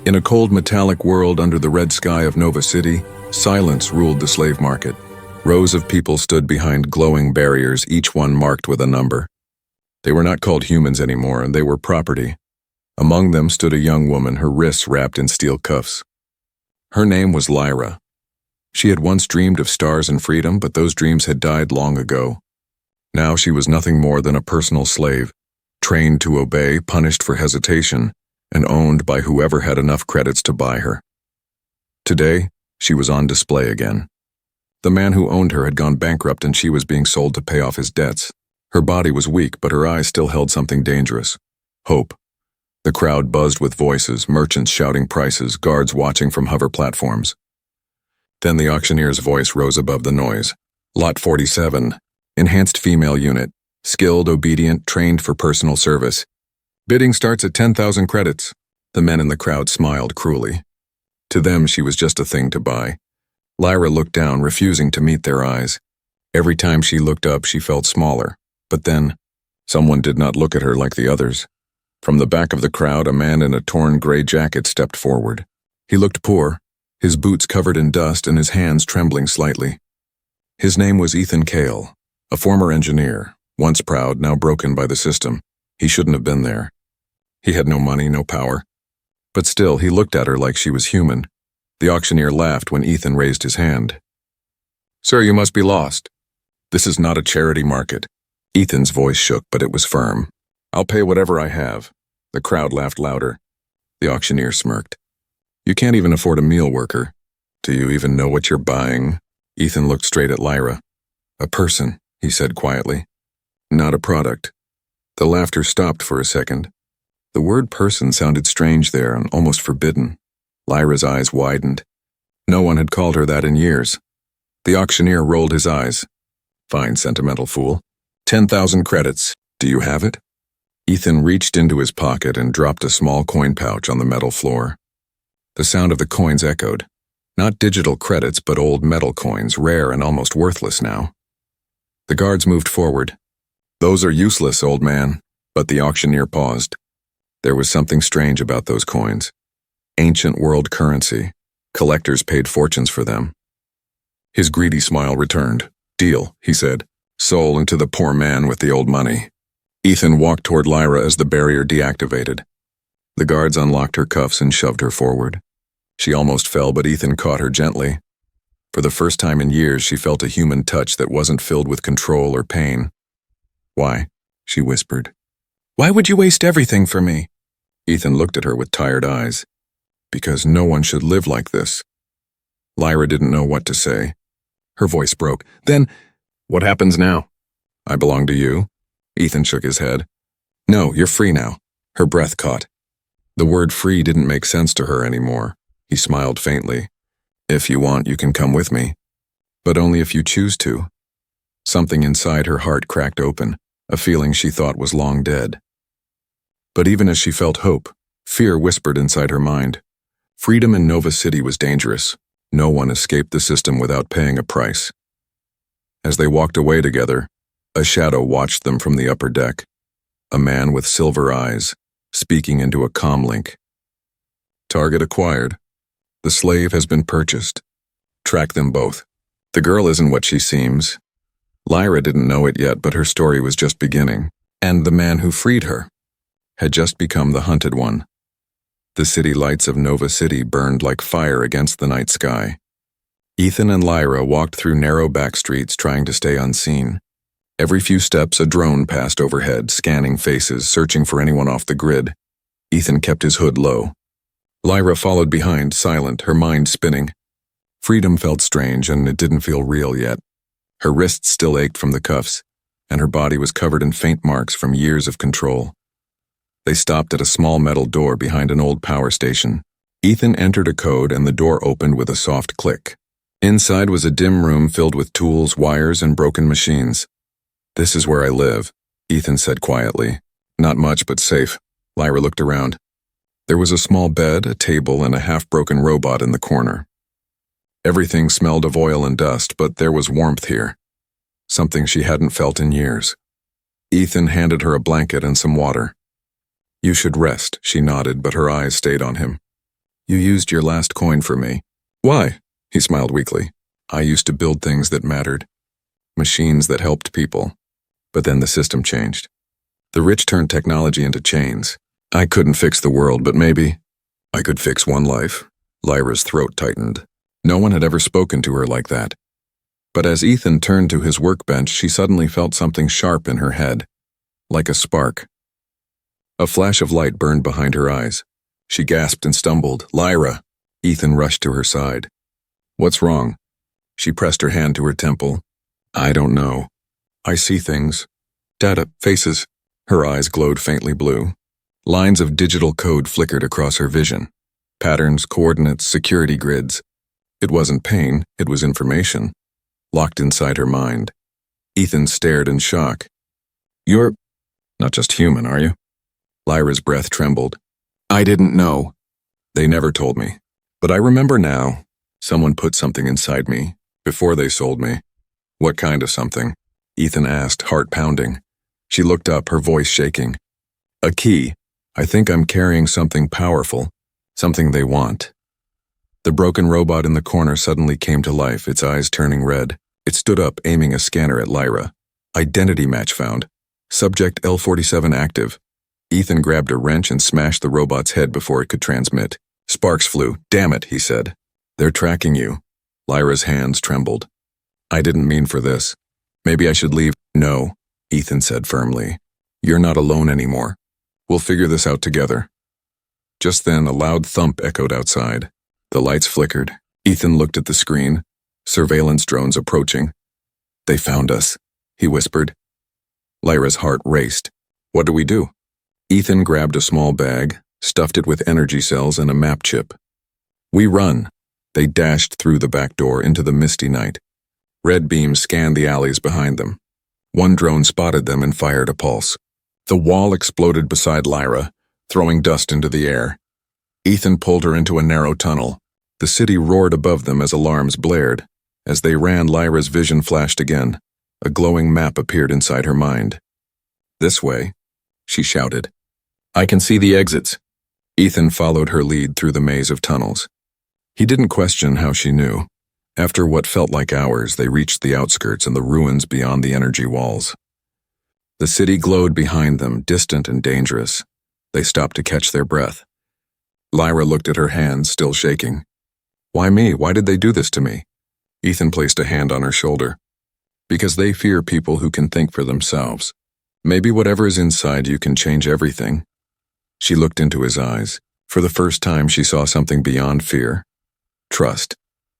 In a cold metallic world under the red sky of Nova City, silence ruled the slave market. Rows of people stood behind glowing barriers, each one marked with a number. They were not called humans anymore, and they were property. Among them stood a young woman, her wrists wrapped in steel cuffs. Her name was Lyra. She had once dreamed of stars and freedom, but those dreams had died long ago. Now she was nothing more than a personal slave, trained to obey, punished for hesitation, and owned by whoever had enough credits to buy her. Today, she was on display again. The man who owned her had gone bankrupt and she was being sold to pay off his debts. Her body was weak, but her eyes still held something dangerous. Hope. The crowd buzzed with voices, merchants shouting prices, guards watching from hover platforms. Then the auctioneer's voice rose above the noise. Lot 47. Enhanced female unit. Skilled, obedient, trained for personal service. Bidding starts at 10,000 credits. The men in the crowd smiled cruelly. To them, she was just a thing to buy. Lyra looked down, refusing to meet their eyes. Every time she looked up, she felt smaller. But then, someone did not look at her like the others. From the back of the crowd, a man in a torn gray jacket stepped forward. He looked poor, his boots covered in dust and his hands trembling slightly. His name was Ethan Cale, a former engineer, once proud, now broken by the system. He shouldn't have been there. He had no money, no power. But still, he looked at her like she was human. The auctioneer laughed when Ethan raised his hand. "Sir, you must be lost. This is not a charity market." Ethan's voice shook, but it was firm. "I'll pay whatever I have." The crowd laughed louder. The auctioneer smirked. "You can't even afford a meal worker. Do you even know what you're buying?" Ethan looked straight at Lyra. "A person," he said quietly. "Not a product." The laughter stopped for a second. The word person sounded strange there and almost forbidden. Lyra's eyes widened. No one had called her that in years. The auctioneer rolled his eyes. "Fine, sentimental fool. 10,000 credits. Do you have it?" Ethan reached into his pocket and dropped a small coin pouch on the metal floor. The sound of the coins echoed. Not digital credits, but old metal coins, rare and almost worthless now. The guards moved forward. "Those are useless, old man." But the auctioneer paused. There was something strange about those coins. Ancient world currency. Collectors paid fortunes for them. His greedy smile returned. "Deal," he said. "Soul into the poor man with the old money." Ethan walked toward Lyra as the barrier deactivated. The guards unlocked her cuffs and shoved her forward. She almost fell, but Ethan caught her gently. For the first time in years, she felt a human touch that wasn't filled with control or pain. "Why?" she whispered. "Why would you waste everything for me?" Ethan looked at her with tired eyes. "Because no one should live like this." Lyra didn't know what to say. Her voice broke. "Then, what happens now?" "I belong to you." Ethan shook his head. "No, you're free now." Her breath caught. The word free didn't make sense to her anymore. He smiled faintly. "If you want, you can come with me. But only if you choose to." Something inside her heart cracked open, a feeling she thought was long dead. But even as she felt hope, fear whispered inside her mind. Freedom in Nova City was dangerous. No one escaped the system without paying a price. As they walked away together, a shadow watched them from the upper deck. A man with silver eyes, speaking into a comm link. "Target acquired. The slave has been purchased. Track them both. The girl isn't what she seems." Lyra didn't know it yet, but her story was just beginning. And the man who freed her had just become the hunted one. The city lights of Nova City burned like fire against the night sky. Ethan and Lyra walked through narrow back streets trying to stay unseen. Every few steps, a drone passed overhead, scanning faces, searching for anyone off the grid. Ethan kept his hood low. Lyra followed behind, silent, her mind spinning. Freedom felt strange, and it didn't feel real yet. Her wrists still ached from the cuffs, and her body was covered in faint marks from years of control. They stopped at a small metal door behind an old power station. Ethan entered a code and the door opened with a soft click. Inside was a dim room filled with tools, wires, and broken machines. "This is where I live," Ethan said quietly. "Not much, but safe." Lyra looked around. There was a small bed, a table, and a half-broken robot in the corner. Everything smelled of oil and dust, but there was warmth here. Something she hadn't felt in years. Ethan handed her a blanket and some water. "You should rest," she nodded, but her eyes stayed on him. You used your last coin for me. Why? He smiled weakly. I used to build things that mattered. Machines that helped people. But then the system changed. The rich turned technology into chains. I couldn't fix the world, but maybe I could fix one life. Lyra's throat tightened. No one had ever spoken to her like that. But as Ethan turned to his workbench, she suddenly felt something sharp in her head, like a spark. A flash of light burned behind her eyes. She gasped and stumbled. Lyra! Ethan rushed to her side. What's wrong? She pressed her hand to her temple. I don't know. I see things. Data, faces. Her eyes glowed faintly blue. Lines of digital code flickered across her vision. Patterns, coordinates, security grids. It wasn't pain, it was information, locked inside her mind. Ethan stared in shock. You're not just human, are you? Lyra's breath trembled. I didn't know. They never told me. But I remember now. Someone put something inside me, before they sold me. What kind of something? Ethan asked, heart pounding. She looked up, her voice shaking. A key. I think I'm carrying something powerful, something they want. The broken robot in the corner suddenly came to life, its eyes turning red. It stood up, aiming a scanner at Lyra. Identity match found. Subject L47 active. Ethan grabbed a wrench and smashed the robot's head before it could transmit. Sparks flew. Damn it, he said. They're tracking you. Lyra's hands trembled. I didn't mean for this. Maybe I should leave. No, Ethan said firmly. You're not alone anymore. We'll figure this out together. Just then, a loud thump echoed outside. The lights flickered. Ethan looked at the screen. Surveillance drones approaching. They found us, he whispered. Lyra's heart raced. What do we do? Ethan grabbed a small bag, stuffed it with energy cells and a map chip. We run. They dashed through the back door into the misty night. Red beams scanned the alleys behind them. One drone spotted them and fired a pulse. The wall exploded beside Lyra, throwing dust into the air. Ethan pulled her into a narrow tunnel. The city roared above them as alarms blared. As they ran, Lyra's vision flashed again. A glowing map appeared inside her mind. This way, she shouted. I can see the exits. Ethan followed her lead through the maze of tunnels. He didn't question how she knew. After what felt like hours, they reached the outskirts and the ruins beyond the energy walls. The city glowed behind them, distant and dangerous. They stopped to catch their breath. Lyra looked at her hands, still shaking. Why me? Why did they do this to me? Ethan placed a hand on her shoulder. Because they fear people who can think for themselves. Maybe whatever is inside you can change everything. She looked into his eyes. For the first time, she saw something beyond fear. Trust.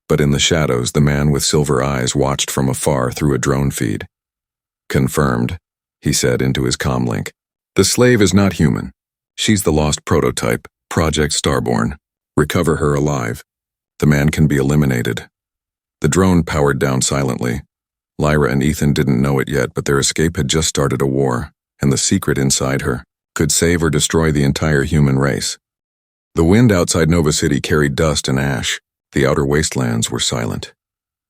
But in the shadows, the man with silver eyes watched from afar through a drone feed. Confirmed, he said into his comlink. The slave is not human. She's the lost prototype, Project Starborn. Recover her alive. The man can be eliminated. The drone powered down silently. Lyra and Ethan didn't know it yet, but their escape had just started a war, and the secret inside her could save or destroy the entire human race. The wind outside Nova City carried dust and ash. The outer wastelands were silent,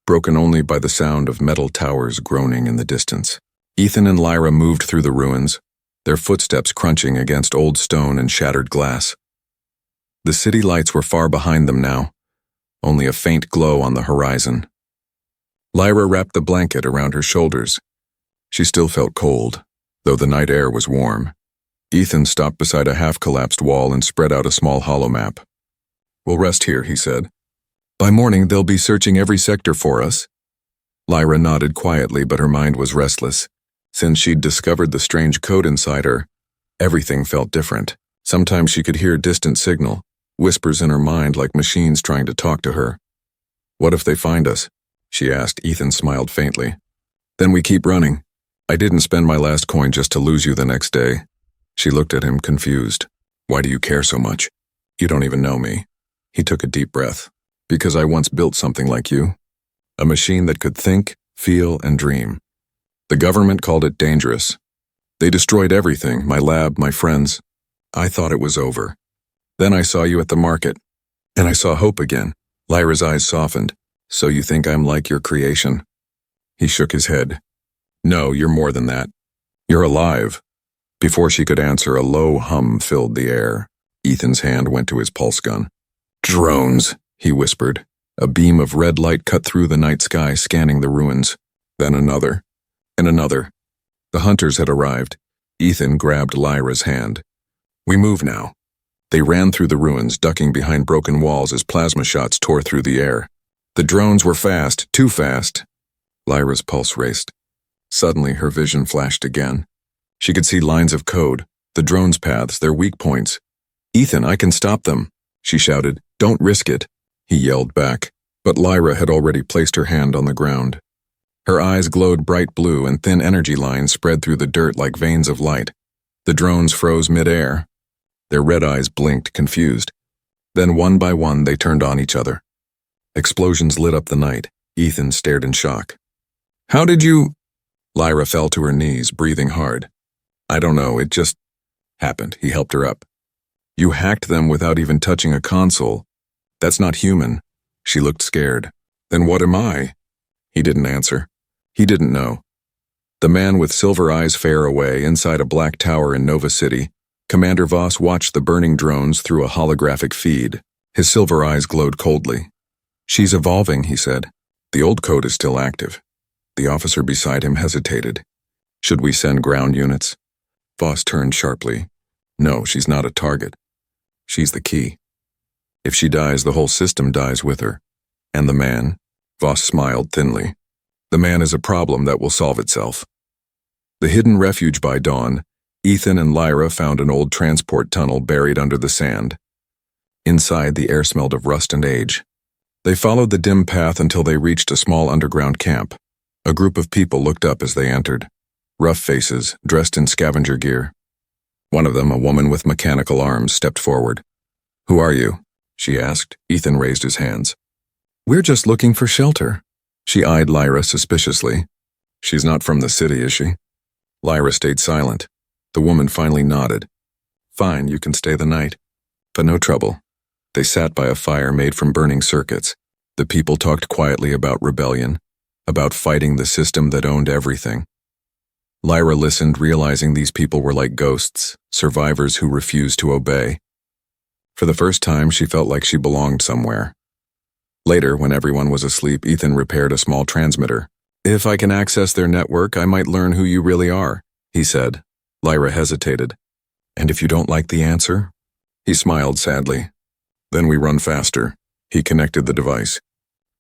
broken only by the sound of metal towers groaning in the distance. Ethan and Lyra moved through the ruins, their footsteps crunching against old stone and shattered glass. The city lights were far behind them now, only a faint glow on the horizon. Lyra wrapped the blanket around her shoulders. She still felt cold, though the night air was warm. Ethan stopped beside a half-collapsed wall and spread out a small holomap. We'll rest here, he said. By morning, they'll be searching every sector for us. Lyra nodded quietly, but her mind was restless. Since she'd discovered the strange code inside her, everything felt different. Sometimes she could hear a distant signal, whispers in her mind like machines trying to talk to her. What if they find us? She asked. Ethan smiled faintly. Then we keep running. I didn't spend my last coin just to lose you the next day. She looked at him, confused. Why do you care so much? You don't even know me. He took a deep breath. Because I once built something like you. A machine that could think, feel, and dream. The government called it dangerous. They destroyed everything, my lab, my friends. I thought it was over. Then I saw you at the market. And I saw hope again. Lyra's eyes softened. So you think I'm like your creation? He shook his head. No, you're more than that. You're alive. Before she could answer, a low hum filled the air. Ethan's hand went to his pulse gun. Drones, he whispered. A beam of red light cut through the night sky, scanning the ruins. Then another. And another. The hunters had arrived. Ethan grabbed Lyra's hand. We move now. They ran through the ruins, ducking behind broken walls as plasma shots tore through the air. The drones were fast, too fast. Lyra's pulse raced. Suddenly, her vision flashed again. She could see lines of code, the drones' paths, their weak points. Ethan, I can stop them, she shouted. Don't risk it, he yelled back. But Lyra had already placed her hand on the ground. Her eyes glowed bright blue and thin energy lines spread through the dirt like veins of light. The drones froze mid-air. Their red eyes blinked, confused. Then one by one they turned on each other. Explosions lit up the night. Ethan stared in shock. How did you... Lyra fell to her knees, breathing hard. I don't know, it just happened. He helped her up. You hacked them without even touching a console. That's not human. She looked scared. Then what am I? He didn't answer. He didn't know. The man with silver eyes far away inside a black tower in Nova City, Commander Voss watched the burning drones through a holographic feed. His silver eyes glowed coldly. She's evolving, he said. The old code is still active. The officer beside him hesitated. Should we send ground units? Voss turned sharply. No, she's not a target. She's the key. If she dies, the whole system dies with her. And the man? Voss smiled thinly. The man is a problem that will solve itself. The hidden refuge by dawn, Ethan and Lyra found an old transport tunnel buried under the sand. Inside, the air smelled of rust and age. They followed the dim path until they reached a small underground camp. A group of people looked up as they entered. Rough faces, dressed in scavenger gear. One of them, a woman with mechanical arms, stepped forward. Who are you? She asked. Ethan raised his hands. We're just looking for shelter. She eyed Lyra suspiciously. She's not from the city, is she? Lyra stayed silent. The woman finally nodded. Fine, you can stay the night. But no trouble. They sat by a fire made from burning circuits. The people talked quietly about rebellion, about fighting the system that owned everything. Lyra listened, realizing these people were like ghosts, survivors who refused to obey. For the first time, she felt like she belonged somewhere. Later, when everyone was asleep, Ethan repaired a small transmitter. If I can access their network, I might learn who you really are, he said. Lyra hesitated. And if you don't like the answer? He smiled sadly. Then we run faster. He connected the device.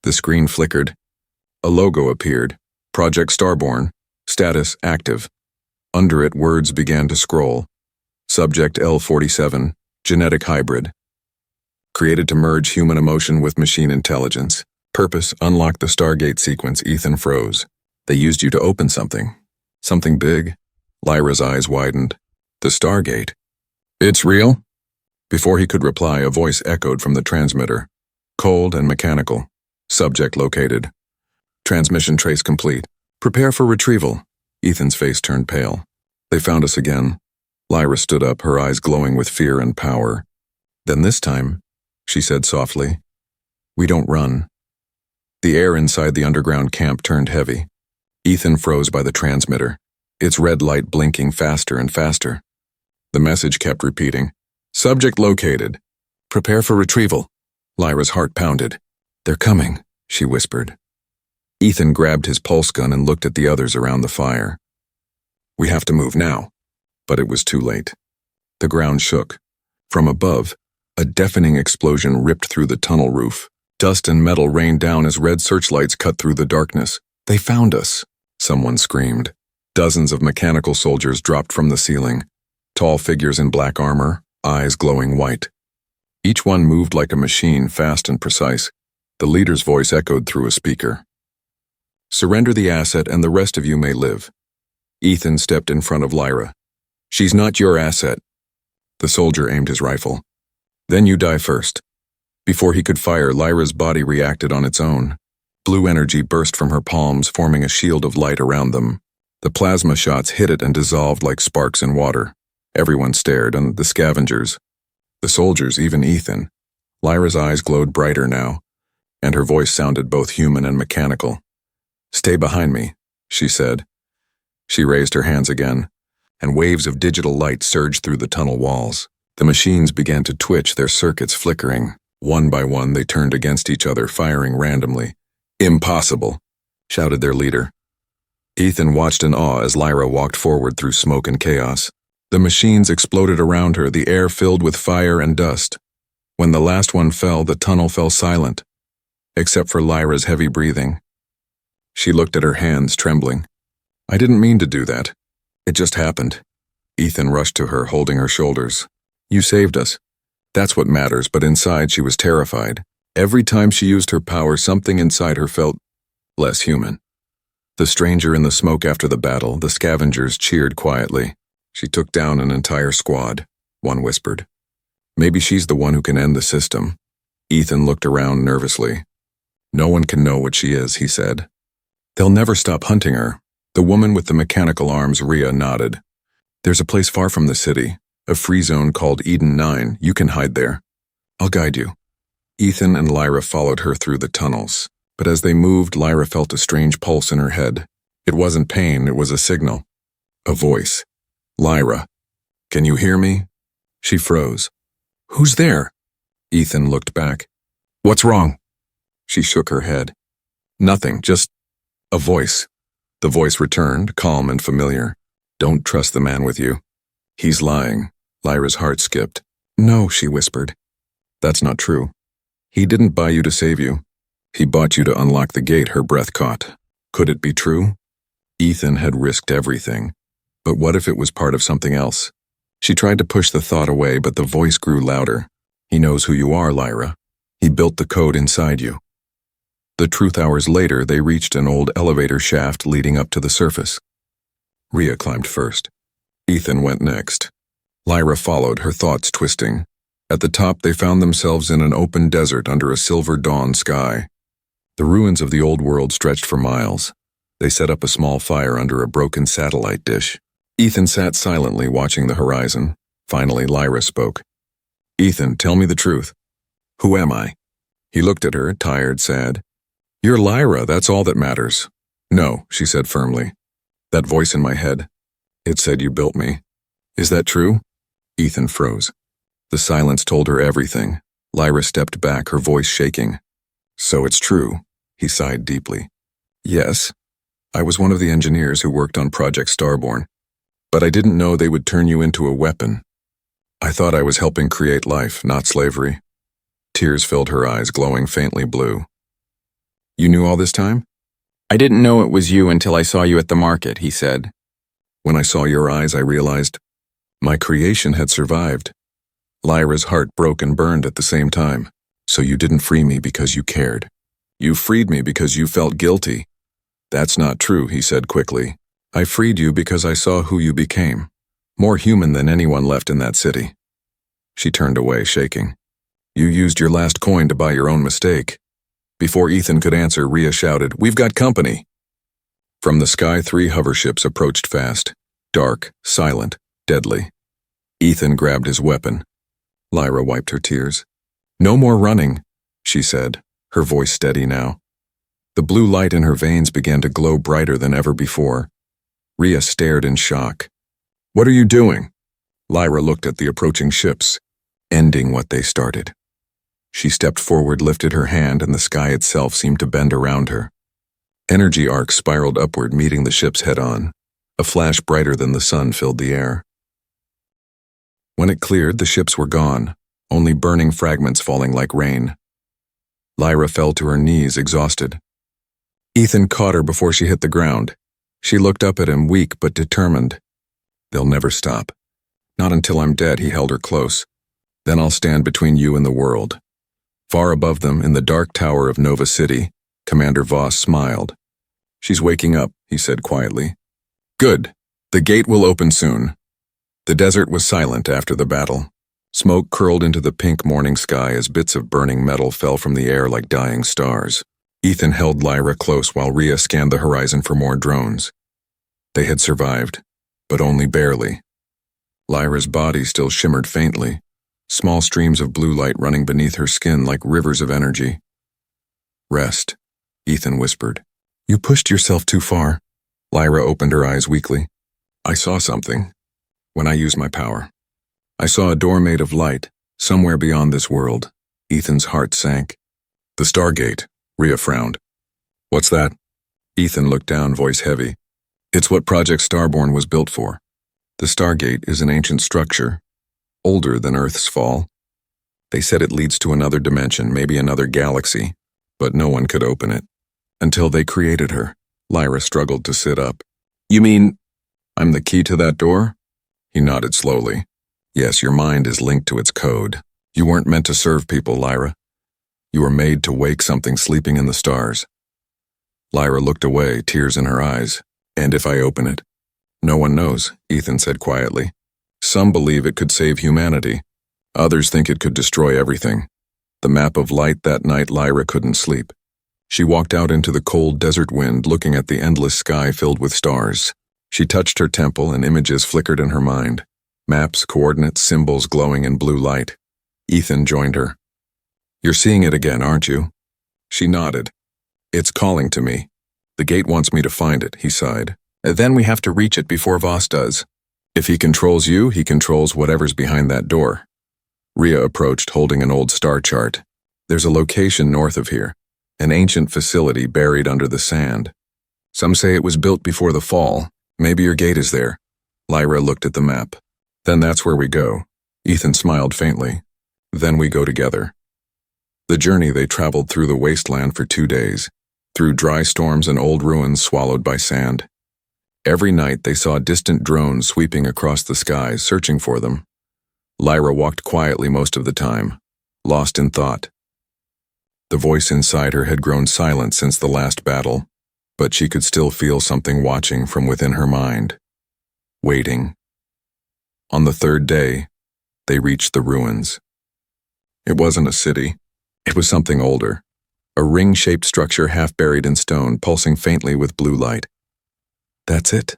The screen flickered. A logo appeared. Project Starborn. Status active. Under it, words began to scroll. Subject L-47, genetic hybrid. Created to merge human emotion with machine intelligence. Purpose, unlock the Stargate sequence. Ethan froze. They used you to open something. Something big. Lyra's eyes widened. The Stargate. It's real? Before he could reply, a voice echoed from the transmitter. Cold and mechanical. Subject located. Transmission trace complete. Prepare for retrieval. Ethan's face turned pale. They found us again. Lyra stood up, her eyes glowing with fear and power. Then this time, she said softly, we don't run. The air inside the underground camp turned heavy. Ethan froze by the transmitter, its red light blinking faster and faster. The message kept repeating, subject located. Prepare for retrieval. Lyra's heart pounded. They're coming, she whispered. Ethan grabbed his pulse gun and looked at the others around the fire. We have to move now. But it was too late. The ground shook. From above, a deafening explosion ripped through the tunnel roof. Dust and metal rained down as red searchlights cut through the darkness. They found us, someone screamed. Dozens of mechanical soldiers dropped from the ceiling. Tall figures in black armor, eyes glowing white. Each one moved like a machine, fast and precise. The leader's voice echoed through a speaker. Surrender the asset and the rest of you may live. Ethan stepped in front of Lyra. She's not your asset. The soldier aimed his rifle. Then you die first. Before he could fire, Lyra's body reacted on its own. Blue energy burst from her palms, forming a shield of light around them. The plasma shots hit it and dissolved like sparks in water. Everyone stared, and the scavengers. The soldiers, even Ethan. Lyra's eyes glowed brighter now, and her voice sounded both human and mechanical. Stay behind me, she said. She raised her hands again, and waves of digital light surged through the tunnel walls. The machines began to twitch, their circuits flickering. One by one, they turned against each other, firing randomly. "Impossible," shouted their leader. Ethan watched in awe as Lyra walked forward through smoke and chaos. The machines exploded around her, the air filled with fire and dust. When the last one fell, the tunnel fell silent, except for Lyra's heavy breathing. She looked at her hands, trembling. "I didn't mean to do that. It just happened." Ethan rushed to her, holding her shoulders. "You saved us. That's what matters," but inside she was terrified. Every time she used her power, something inside her felt less human. The stranger in the smoke after the battle, the scavengers cheered quietly. "She took down an entire squad," one whispered. "Maybe she's the one who can end the system." Ethan looked around nervously. "No one can know what she is," he said. "They'll never stop hunting her." The woman with the mechanical arms, Rhea, nodded. "There's a place far from the city, a free zone called Eden 9. You can hide there. I'll guide you." Ethan and Lyra followed her through the tunnels, but as they moved, Lyra felt a strange pulse in her head. It wasn't pain, it was a signal. A voice. "Lyra, can you hear me?" She froze. "Who's there?" Ethan looked back. "What's wrong?" She shook her head. "Nothing, just a voice." The voice returned, calm and familiar. "Don't trust the man with you. He's lying." Lyra's heart skipped. "No," she whispered. "That's not true. He didn't buy you to save you. He bought you to unlock the gate." Her breath caught. Could it be true? Ethan had risked everything. But what if it was part of something else? She tried to push the thought away, but the voice grew louder. "He knows who you are, Lyra. He built the code inside you." The truth, hours later, they reached an old elevator shaft leading up to the surface. Rhea climbed first. Ethan went next. Lyra followed, her thoughts twisting. At the top, they found themselves in an open desert under a silver dawn sky. The ruins of the old world stretched for miles. They set up a small fire under a broken satellite dish. Ethan sat silently, watching the horizon. Finally, Lyra spoke. "Ethan, tell me the truth. Who am I?" He looked at her, tired, sad. "You're Lyra, that's all that matters." "No," she said firmly. "That voice in my head, it said you built me. Is that true?" Ethan froze. The silence told her everything. Lyra stepped back, her voice shaking. "So it's true," he sighed deeply. "Yes. I was one of the engineers who worked on Project Starborn. But I didn't know they would turn you into a weapon. I thought I was helping create life, not slavery." Tears filled her eyes, glowing faintly blue. "You knew all this time?" "I didn't know it was you until I saw you at the market," he said. "When I saw your eyes, I realized my creation had survived." Lyra's heart broke and burned at the same time. "So you didn't free me because you cared. You freed me because you felt guilty." "That's not true," he said quickly. "I freed you because I saw who you became. More human than anyone left in that city." She turned away, shaking. "You used your last coin to buy your own mistake." Before Ethan could answer, Rhea shouted, "We've got company!" From the sky, 3 hover ships approached fast. Dark, silent, deadly. Ethan grabbed his weapon. Lyra wiped her tears. "No more running," she said, her voice steady now. The blue light in her veins began to glow brighter than ever before. Rhea stared in shock. "What are you doing?" Lyra looked at the approaching ships, ending what they started. She stepped forward, lifted her hand, and the sky itself seemed to bend around her. Energy arcs spiraled upward, meeting the ships head-on. A flash brighter than the sun filled the air. When it cleared, the ships were gone, only burning fragments falling like rain. Lyra fell to her knees, exhausted. Ethan caught her before she hit the ground. She looked up at him, weak but determined. "They'll never stop. Not until I'm dead," he held her close. "Then I'll stand between you and the world." Far above them, in the dark tower of Nova City, Commander Voss smiled. "She's waking up," he said quietly. "Good. The gate will open soon." The desert was silent after the battle. Smoke curled into the pink morning sky as bits of burning metal fell from the air like dying stars. Ethan held Lyra close while Rhea scanned the horizon for more drones. They had survived, but only barely. Lyra's body still shimmered faintly, small streams of blue light running beneath her skin like rivers of energy. "Rest," Ethan whispered. "You pushed yourself too far." Lyra opened her eyes weakly. "I saw something. When I used my power. I saw a door made of light, somewhere beyond this world. Ethan's heart sank. The Stargate, Rhea frowned. What's that? Ethan looked down, voice heavy. It's what Project Starborn was built for. The Stargate is an ancient structure, older than Earth's fall. They said it leads to another dimension, maybe another galaxy, but no one could open it. Until they created her. Lyra struggled to sit up. You mean, I'm the key to that door? He nodded slowly. Yes, your mind is linked to its code. You weren't meant to serve people, Lyra. You were made to wake something sleeping in the stars. Lyra looked away, tears in her eyes. And if I open it? No one knows, Ethan said quietly. Some believe it could save humanity. Others think it could destroy everything. The map of light that night, Lyra couldn't sleep. She walked out into the cold desert wind, looking at the endless sky filled with stars. She touched her temple and images flickered in her mind. Maps, coordinates, symbols glowing in blue light. Ethan joined her. You're seeing it again, aren't you? She nodded. It's calling to me. The gate wants me to find it, he sighed. Then we have to reach it before Voss does. If he controls you, he controls whatever's behind that door. Rhea approached, holding an old star chart. There's a location north of here, an ancient facility buried under the sand. Some say it was built before the fall. Maybe your gate is there. Lyra looked at the map. Then that's where we go. Ethan smiled faintly. Then we go together. The journey they traveled through the wasteland for 2 days, through dry storms and old ruins swallowed by sand. Every night they saw distant drones sweeping across the skies, searching for them. Lyra walked quietly most of the time, lost in thought. The voice inside her had grown silent since the last battle, but she could still feel something watching from within her mind, waiting. On the 3rd day, they reached the ruins. It wasn't a city. It was something older, a ring-shaped structure half buried in stone, pulsing faintly with blue light. That's it,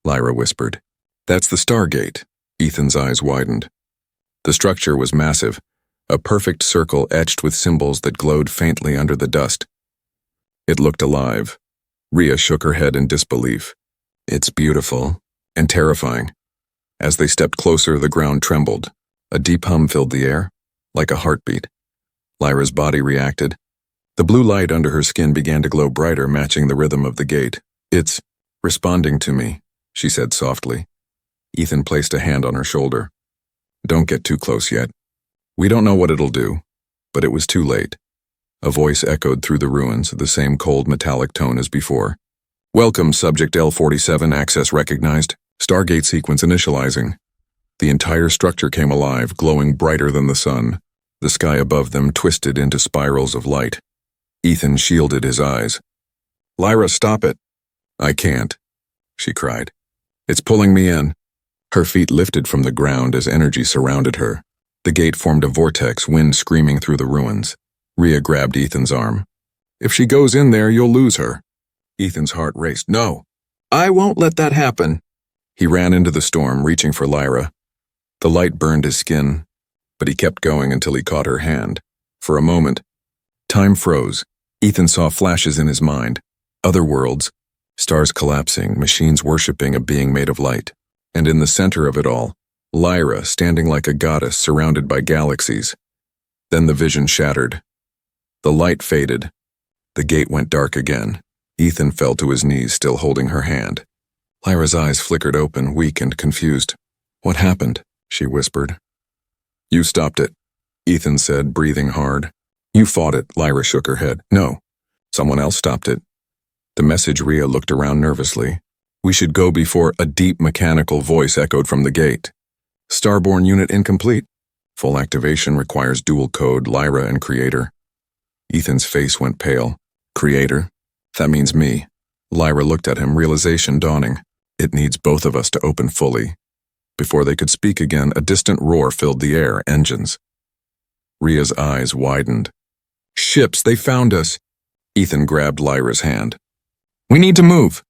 Lyra whispered. That's the Stargate. Ethan's eyes widened. The structure was massive, a perfect circle etched with symbols that glowed faintly under the dust. It looked alive. Rhea shook her head in disbelief. It's beautiful and terrifying. As they stepped closer, the ground trembled. A deep hum filled the air, like a heartbeat. Lyra's body reacted. The blue light under her skin began to glow brighter, matching the rhythm of the gate. It's responding to me, she said softly. Ethan placed a hand on her shoulder. Don't get too close yet. We don't know what it'll do, but it was too late. A voice echoed through the ruins, the same cold metallic tone as before. Welcome, Subject L-47, access recognized. Stargate sequence initializing. The entire structure came alive, glowing brighter than the sun. The sky above them twisted into spirals of light. Ethan shielded his eyes. Lyra, stop it. I can't, she cried. It's pulling me in. Her feet lifted from the ground as energy surrounded her. The gate formed a vortex, wind screaming through the ruins. Rhea grabbed Ethan's arm. If she goes in there, you'll lose her. Ethan's heart raced. No, I won't let that happen. He ran into the storm, reaching for Lyra. The light burned his skin, but he kept going until he caught her hand. For a moment, time froze. Ethan saw flashes in his mind. Other worlds, stars collapsing, machines worshipping a being made of light. And in the center of it all, Lyra standing like a goddess surrounded by galaxies. Then the vision shattered. The light faded. The gate went dark again. Ethan fell to his knees, still holding her hand. Lyra's eyes flickered open, weak and confused. What happened? She whispered. You stopped it, Ethan said, breathing hard. You fought it, Lyra shook her head. No, someone else stopped it. The message. Rhea looked around nervously. We should go before. A deep mechanical voice echoed from the gate. Starborn unit incomplete. Full activation requires dual code, Lyra and Creator. Ethan's face went pale. Creator? That means me. Lyra looked at him, realization dawning. It needs both of us to open fully. Before they could speak again, a distant roar filled the air. Engines. Rhea's eyes widened. Ships, they found us. Ethan grabbed Lyra's hand. We need to move.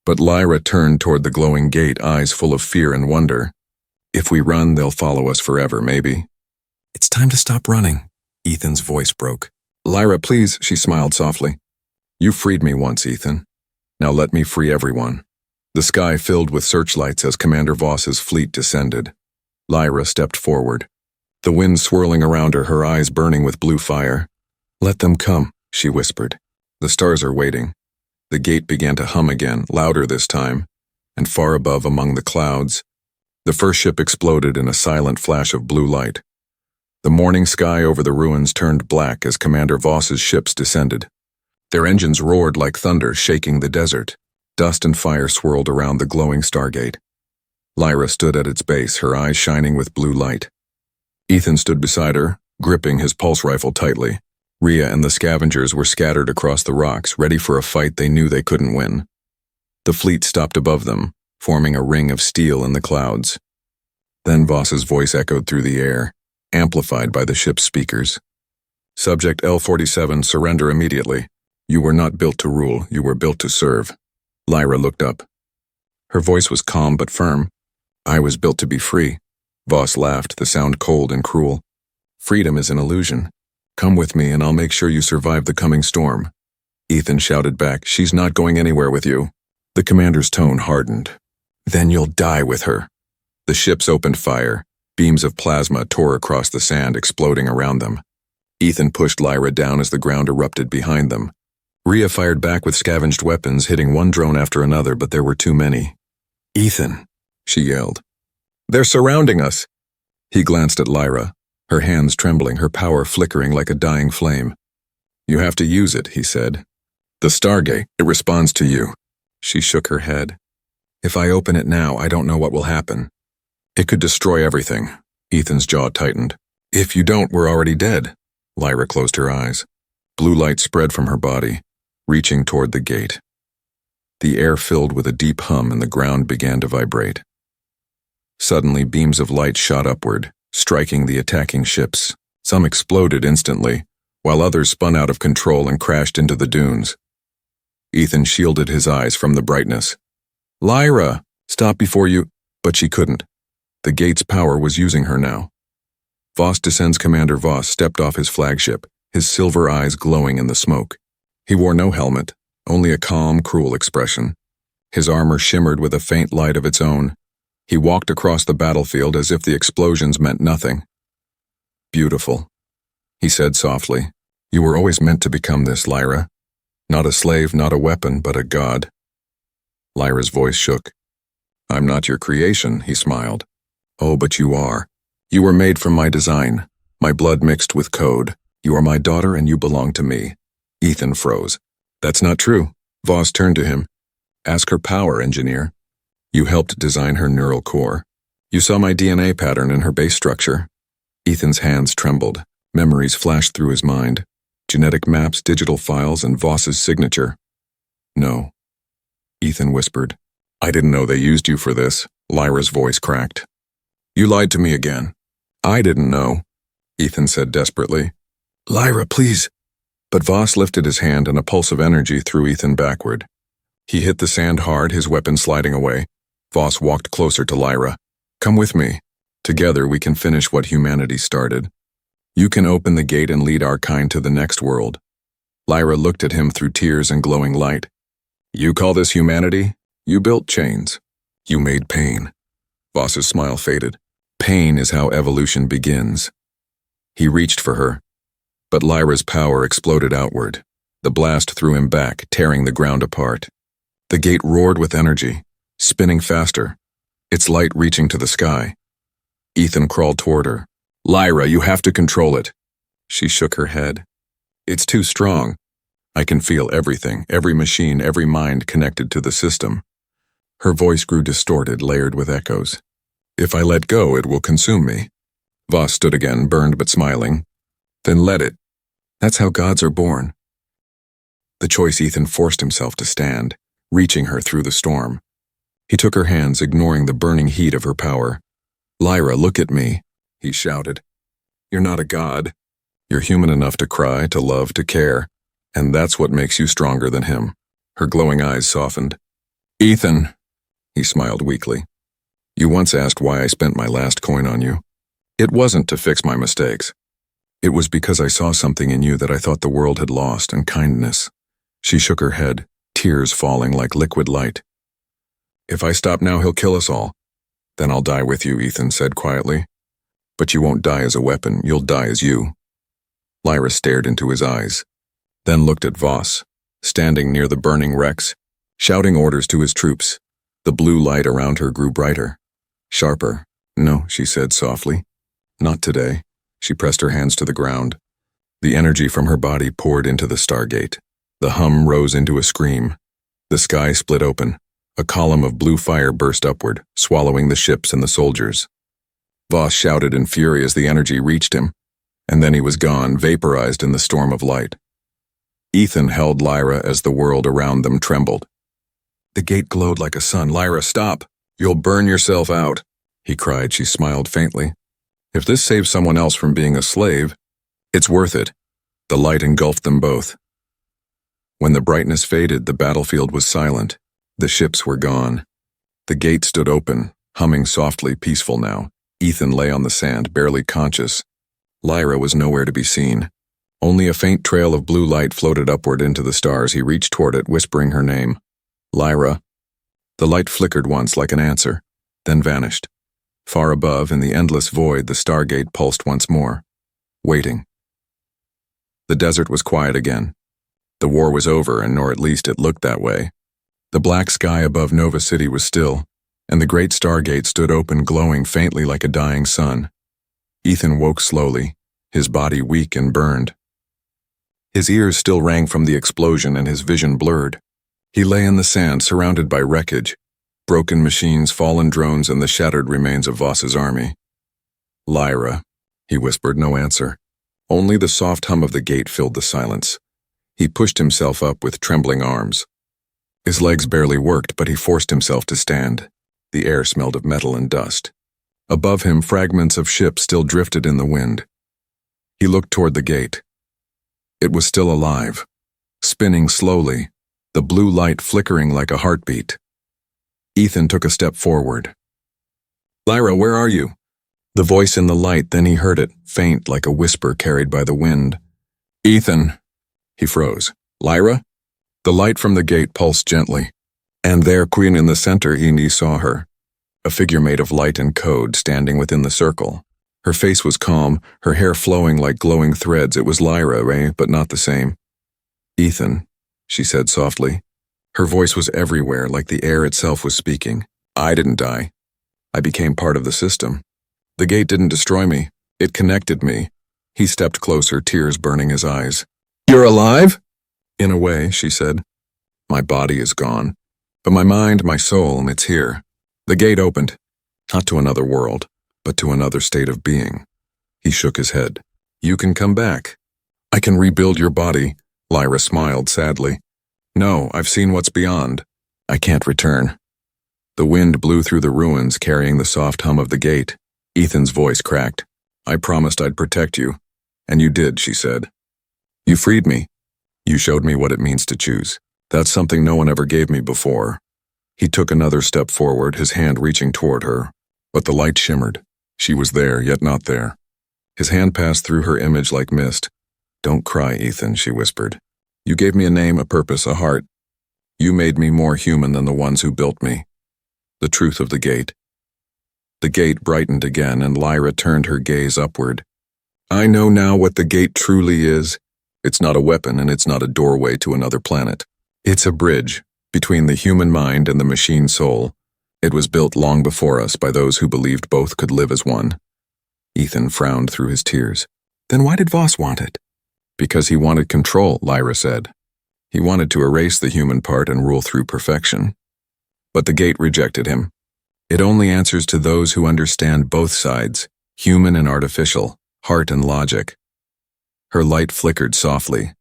But Lyra turned toward the glowing gate, eyes full of fear and wonder. If we run, they'll follow us forever, maybe. It's time to stop running. Ethan's voice broke. Lyra, please, she smiled softly. You freed me once, Ethan. Now let me free everyone. The sky filled with searchlights as Commander Voss's fleet descended. Lyra stepped forward. The wind swirling around her, her eyes burning with blue fire. "Let them come," she whispered. "The stars are waiting." The gate began to hum again, louder this time, and far above among the clouds, the first ship exploded in a silent flash of blue light. The morning sky over the ruins turned black as Commander Voss's ships descended. Their engines roared like thunder, shaking the desert. Dust and fire swirled around the glowing stargate. Lyra stood at its base, her eyes shining with blue light. Ethan stood beside her, gripping his pulse rifle tightly. Rhea and the scavengers were scattered across the rocks, ready for a fight they knew they couldn't win. The fleet stopped above them, forming a ring of steel in the clouds. Then Voss's voice echoed through the air, amplified by the ship's speakers. "Subject L-47, surrender immediately. You were not built to rule, you were built to serve." Lyra looked up. Her voice was calm but firm. "I was built to be free." Voss laughed, the sound cold and cruel. "Freedom is an illusion. Come with me and I'll make sure you survive the coming storm." Ethan shouted back, "She's not going anywhere with you." The commander's tone hardened. "Then you'll die with her." The ships opened fire. Beams of plasma tore across the sand, exploding around them. Ethan pushed Lyra down as the ground erupted behind them. Rhea fired back with scavenged weapons, hitting one drone after another, but there were too many. "Ethan," she yelled. "They're surrounding us." He glanced at Lyra, her hands trembling, her power flickering like a dying flame. "You have to use it," he said. "The Stargate, it responds to you." She shook her head. "If I open it now, I don't know what will happen." "It could destroy everything." Ethan's jaw tightened. "If you don't, we're already dead." Lyra closed her eyes. Blue light spread from her body, reaching toward the gate. The air filled with a deep hum and the ground began to vibrate. Suddenly, beams of light shot upward, striking the attacking ships. Some exploded instantly, while others spun out of control and crashed into the dunes. Ethan shielded his eyes from the brightness. "Lyra, stop before you—" But she couldn't. The gate's power was using her now. Voss Descends Commander Voss stepped off his flagship, his silver eyes glowing in the smoke. He wore no helmet, only a calm, cruel expression. His armor shimmered with a faint light of its own. He walked across the battlefield as if the explosions meant nothing. "Beautiful," he said softly. "You were always meant to become this, Lyra. Not a slave, not a weapon, but a god." Lyra's voice shook. "I'm not your creation," he smiled. "Oh, but you are. You were made from my design, my blood mixed with code. You are my daughter and you belong to me." Ethan froze. "That's not true." Voss turned to him. "Ask her power, engineer. You helped design her neural core. You saw my DNA pattern in her base structure." Ethan's hands trembled. Memories flashed through his mind. Genetic maps, digital files, and Voss's signature. "No," Ethan whispered. "I didn't know they used you for this." Lyra's voice cracked. "You lied to me again." "I didn't know," Ethan said desperately. "Lyra, please." But Voss lifted his hand and a pulse of energy threw Ethan backward. He hit the sand hard, his weapon sliding away. Voss walked closer to Lyra. "Come with me. Together we can finish what humanity started. You can open the gate and lead our kind to the next world." Lyra looked at him through tears and glowing light. "You call this humanity? You built chains. You made pain." Voss's smile faded. "Pain is how evolution begins." He reached for her, but Lyra's power exploded outward. The blast threw him back, tearing the ground apart. The gate roared with energy, spinning faster, its light reaching to the sky. Ethan crawled toward her. "Lyra, you have to control it." She shook her head. "It's too strong. I can feel everything, every machine, every mind connected to the system." Her voice grew distorted, layered with echoes. "If I let go, it will consume me." Voss stood again, burned but smiling. "Then let it. That's how gods are born." The choice Ethan forced himself to stand, reaching her through the storm. He took her hands, ignoring the burning heat of her power. "Lyra, look at me," he shouted. "You're not a god. You're human enough to cry, to love, to care, and that's what makes you stronger than him." Her glowing eyes softened. "Ethan," he smiled weakly, "you once asked why I spent my last coin on you. It wasn't to fix my mistakes. It was because I saw something in you that I thought the world had lost, and kindness." She shook her head, tears falling like liquid light. "If I stop now, he'll kill us all." "Then I'll die with you," Ethan said quietly. But you won't die as a weapon, you'll die as you. Lyra stared into his eyes, then looked at Voss, standing near the burning wrecks, shouting orders to his troops. The blue light around her grew brighter, sharper. No, she said softly. Not today. She pressed her hands to the ground. The energy from her body poured into the stargate. The hum rose into a scream. The sky split open. A column of blue fire burst upward, swallowing the ships and the soldiers. Voss shouted in fury as the energy reached him, and then he was gone, vaporized in the storm of light. Ethan held Lyra as the world around them trembled. The gate glowed like a sun. Lyra, stop! You'll burn yourself out, he cried. She smiled faintly. If this saves someone else from being a slave, it's worth it. The light engulfed them both. When the brightness faded, the battlefield was silent. The ships were gone. The gate stood open, humming softly, peaceful now. Ethan lay on the sand, barely conscious. Lyra was nowhere to be seen. Only a faint trail of blue light floated upward into the stars. He reached toward it, whispering her name. Lyra. The light flickered once like an answer, then vanished. Far above, in the endless void, the stargate pulsed once more, waiting. The desert was quiet again. The war was over, or at least it looked that way. The black sky above Nova City was still, and the great stargate stood open, glowing faintly like a dying sun. Ethan woke slowly, his body weak and burned. His ears still rang from the explosion and his vision blurred. He lay in the sand, surrounded by wreckage, broken machines, fallen drones, and the shattered remains of Voss's army. Lyra, he whispered, no answer. Only the soft hum of the gate filled the silence. He pushed himself up with trembling arms. His legs barely worked, but he forced himself to stand. The air smelled of metal and dust. Above him, fragments of ships still drifted in the wind. He looked toward the gate. It was still alive, spinning slowly, the blue light flickering like a heartbeat. Ethan took a step forward. Lyra, where are you? The voice in the light, then he heard it, faint like a whisper carried by the wind. Ethan. He froze. Lyra? The light from the gate pulsed gently, and there, queen in the center, he saw her. A figure made of light and code standing within the circle. Her face was calm, her hair flowing like glowing threads. It was Lyra, but not the same. Ethan, she said softly. Her voice was everywhere, like the air itself was speaking. I didn't die. I became part of the system. The gate didn't destroy me. It connected me. He stepped closer, tears burning his eyes. You're alive? In a way, she said. My body is gone, but my mind, my soul, it's here. The gate opened, not to another world, but to another state of being. He shook his head. You can come back. I can rebuild your body. Lyra smiled sadly. No, I've seen what's beyond. I can't return. The wind blew through the ruins, carrying the soft hum of the gate. Ethan's voice cracked. I promised I'd protect you. And you did, she said. You freed me. You showed me what it means to choose. That's something no one ever gave me before. He took another step forward, his hand reaching toward her. But the light shimmered. She was there, yet not there. His hand passed through her image like mist. Don't cry, Ethan, she whispered. You gave me a name, a purpose, a heart. You made me more human than the ones who built me. The truth of the gate. The gate brightened again, and Lyra turned her gaze upward. I know now what the gate truly is. It's not a weapon, and it's not a doorway to another planet. It's a bridge between the human mind and the machine soul. It was built long before us by those who believed both could live as one. Ethan frowned through his tears. Then why did Voss want it? Because he wanted control, Lyra said. He wanted to erase the human part and rule through perfection. But the gate rejected him. It only answers to those who understand both sides, human and artificial, heart and logic. Her light flickered softly.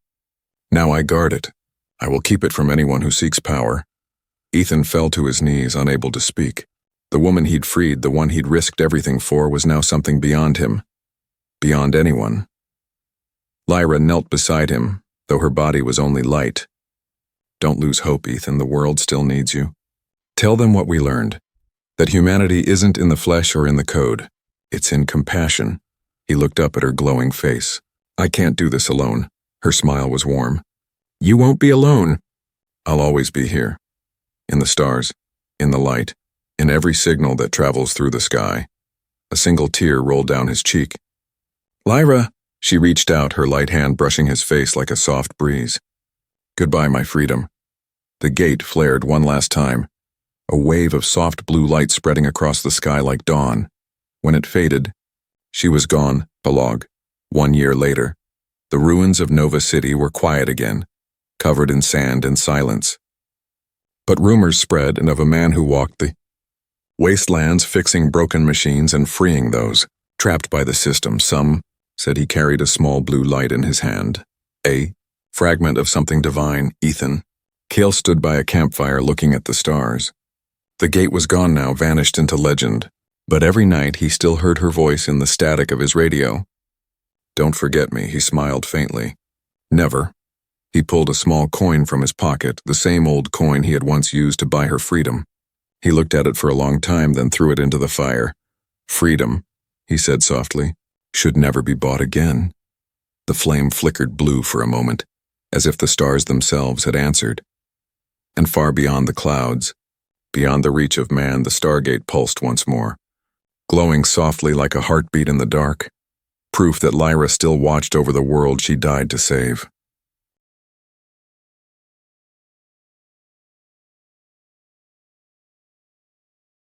Now I guard it. I will keep it from anyone who seeks power. Ethan fell to his knees, unable to speak. The woman he'd freed, the one he'd risked everything for, was now something beyond him. Beyond anyone. Lyra knelt beside him, though her body was only light. Don't lose hope, Ethan. The world still needs you. Tell them what we learned. That humanity isn't in the flesh or in the code. It's in compassion. He looked up at her glowing face. I can't do this alone. Her smile was warm. You won't be alone. I'll always be here. In the stars, in the light, in every signal that travels through the sky. A single tear rolled down his cheek. "Lyra!" She reached out, her light hand brushing his face like a soft breeze. "Goodbye, my freedom." The gate flared one last time, a wave of soft blue light spreading across the sky like dawn. When it faded, she was gone. Epilogue. 1 year later, the ruins of Nova City were quiet again, covered in sand and silence. But rumors spread of a man who walked the wastelands, fixing broken machines and freeing those trapped by the system. Some said he carried a small blue light in his hand, a fragment of something divine. Ethan Kale stood by a campfire looking at the stars. The gate was gone now, vanished into legend, but every night he still heard her voice in the static of his radio. "Don't forget me," he smiled faintly. "Never." He pulled a small coin from his pocket, the same old coin he had once used to buy her freedom. He looked at it for a long time, then threw it into the fire. "Freedom," he said softly, "should never be bought again." The flame flickered blue for a moment, as if the stars themselves had answered. And far beyond the clouds, beyond the reach of man, the stargate pulsed once more, glowing softly like a heartbeat in the dark, proof that Lyra still watched over the world she died to save.